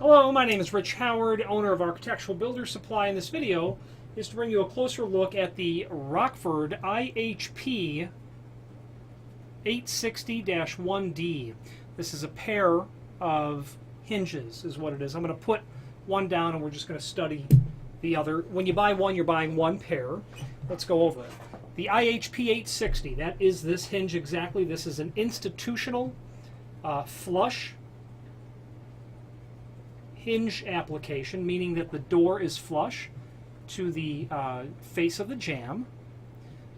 Hello, my name is Rich Howard, owner of Architectural Builder Supply, and this video is to bring you a closer look at the Rockford IHP860-1D. This is a pair of hinges is what it is. I'm going to put one down and we're just going to study the other. When you buy one, you're buying one pair. Let's go over it. The IHP860, that is this hinge exactly. This is an institutional flush hinge application, meaning that the door is flush to the face of the jamb.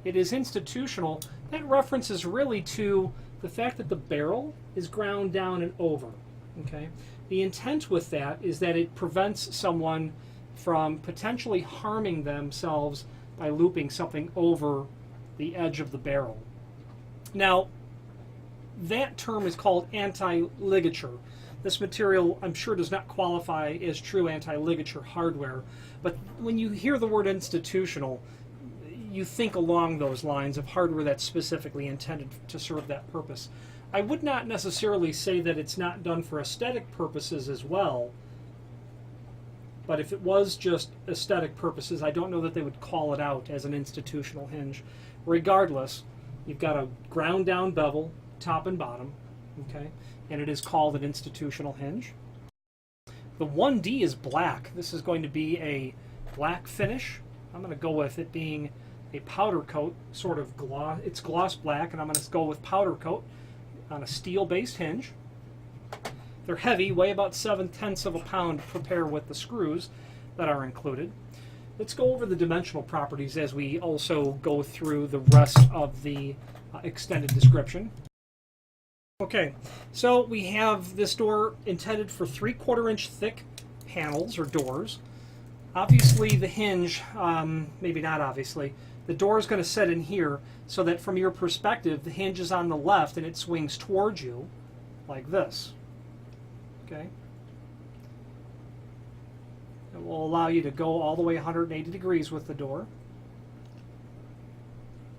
It is institutional. That references really to the fact that the barrel is ground down and over. Okay, the intent with that is that it prevents someone from potentially harming themselves by looping something over the edge of the barrel. Now, that term is called anti-ligature. This material, I'm sure, does not qualify as true anti-ligature hardware, but when you hear the word institutional, you think along those lines of hardware that's specifically intended to serve that purpose. I would not necessarily say that it's not done for aesthetic purposes as well, but if it was just aesthetic purposes, I don't know that they would call it out as an institutional hinge. Regardless, you've got a ground down bevel, top and bottom, okay, and it is called an institutional hinge. The 1D is black. This is going to be a black finish. I'm going to go with it being a powder coat, sort of gloss. It's gloss black, and I'm going to go with powder coat on a steel-based hinge. They're heavy, weigh about 7/10 of a pound per pair with the screws that are included. Let's go over the dimensional properties as we also go through the rest of the extended description. Okay, so we have this door intended for 3/4 inch thick panels or doors. Obviously the hinge, maybe not obviously, the door is going to set in here so that from your perspective the hinge is on the left and it swings towards you like this. Okay, it will allow you to go all the way 180 degrees with the door.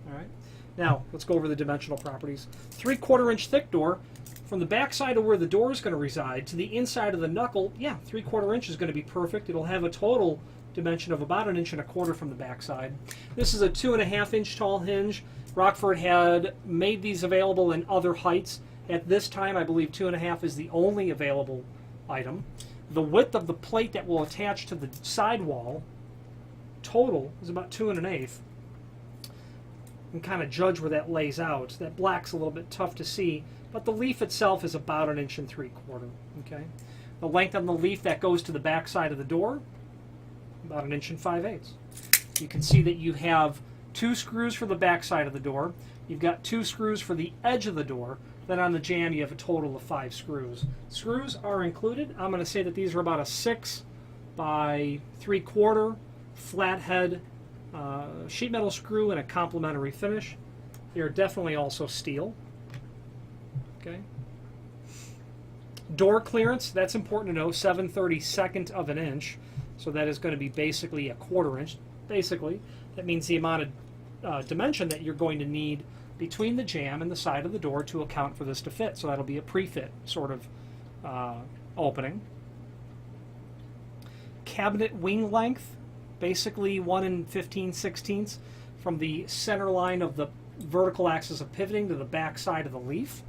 Alright, now let's go over the dimensional properties. 3/4 inch thick door. From the back side of where the door is going to reside to the inside of the knuckle, yeah, 3/4 inch is going to be perfect. It'll have a total dimension of about 1 1/4 inches from the back side. This is a 2.5 inch tall hinge. Rockford had made these available in other heights. At this time, I believe 2.5 is the only available item. The width of the plate that will attach to the sidewall total is about 2 1/8. You can kind of judge where that lays out. That black's a little bit tough to see, but the leaf itself is about 1 3/4 inches. Okay, the length on the leaf that goes to the back side of the door, about 1 5/8 inches. You can see that you have 2 screws for the back side of the door. You've got 2 screws for the edge of the door. Then on the jamb you have a total of 5 screws. Screws are included. I'm going to say that these are about a 6 by 3/4 flathead sheet metal screw and a complementary finish. They are definitely also steel. Okay. Door clearance, that's important to know, 7/32 of an inch. So that is going to be basically a 1/4 inch. Basically, that means the amount of dimension that you're going to need between the jamb and the side of the door to account for this to fit. So that'll be a pre-fit sort of opening. Cabinet wing length, basically 1 15/16 from the center line of the vertical axis of pivoting to the back side of the leaf.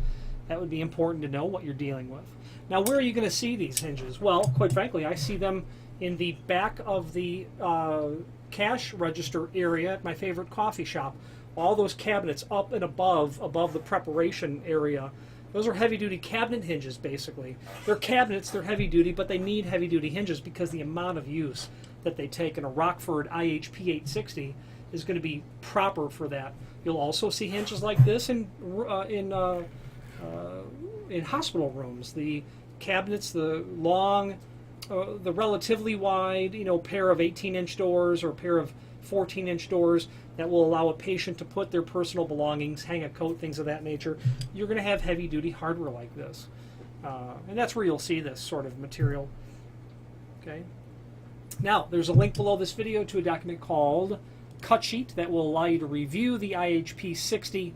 That would be important to know what you're dealing with. Now, where are you going to see these hinges? Well, quite frankly, I see them in the back of the cash register area at my favorite coffee shop. All those cabinets up and above the preparation area, those are heavy-duty cabinet hinges, basically. They're cabinets, they're heavy-duty, but they need heavy-duty hinges because the amount of use that they take in a Rockford IHP860 is going to be proper for that. You'll also see hinges like this in hospital rooms. The cabinets, the long, the relatively wide, pair of 18-inch doors or a pair of 14-inch doors that will allow a patient to put their personal belongings, hang a coat, things of that nature. You're going to have heavy-duty hardware like this. And that's where you'll see this sort of material. Okay. Now, there's a link below this video to a document called Cut Sheet that will allow you to review the IHP60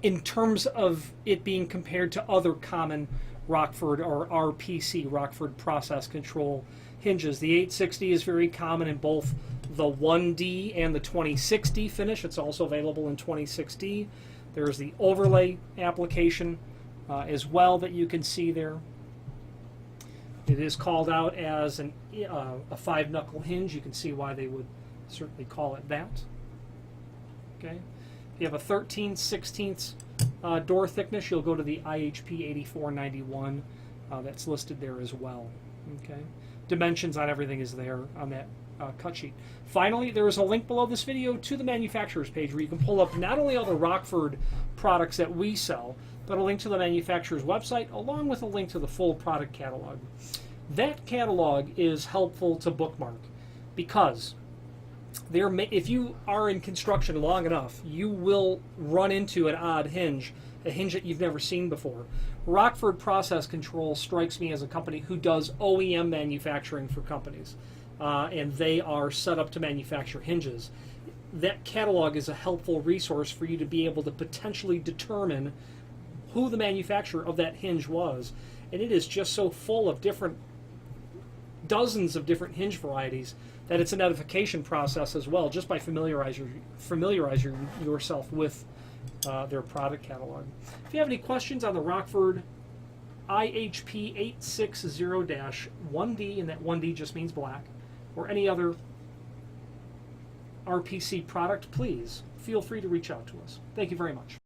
in terms of it being compared to other common Rockford or RPC, Rockford Process Control hinges. The 860 is very common in both the 1D and the 26D finish. It's also available in 26D. There's the overlay application as well that you can see there. It is called out as a 5-knuckle hinge. You can see why they would certainly call it that. Okay. If you have a 13/16 door thickness, you'll go to the IHP86091. That's listed there as well. Okay. Dimensions on everything is there on that cut sheet. Finally, there is a link below this video to the manufacturer's page where you can pull up not only all the Rockford products that we sell, but a link to the manufacturer's website along with a link to the full product catalog. That catalog is helpful to bookmark because if you are in construction long enough, you will run into an odd hinge, a hinge that you've never seen before. Rockford Process Control strikes me as a company who does OEM manufacturing for companies, and they are set up to manufacture hinges. That catalog is a helpful resource for you to be able to potentially determine who the manufacturer of that hinge was, and it is just so full of dozens of different hinge varieties that it's an edification process as well, just by familiarizing yourself with their product catalog. If you have any questions on the Rockford IHP860-1D, and that 1D just means black, or any other RPC product, please feel free to reach out to us. Thank you very much.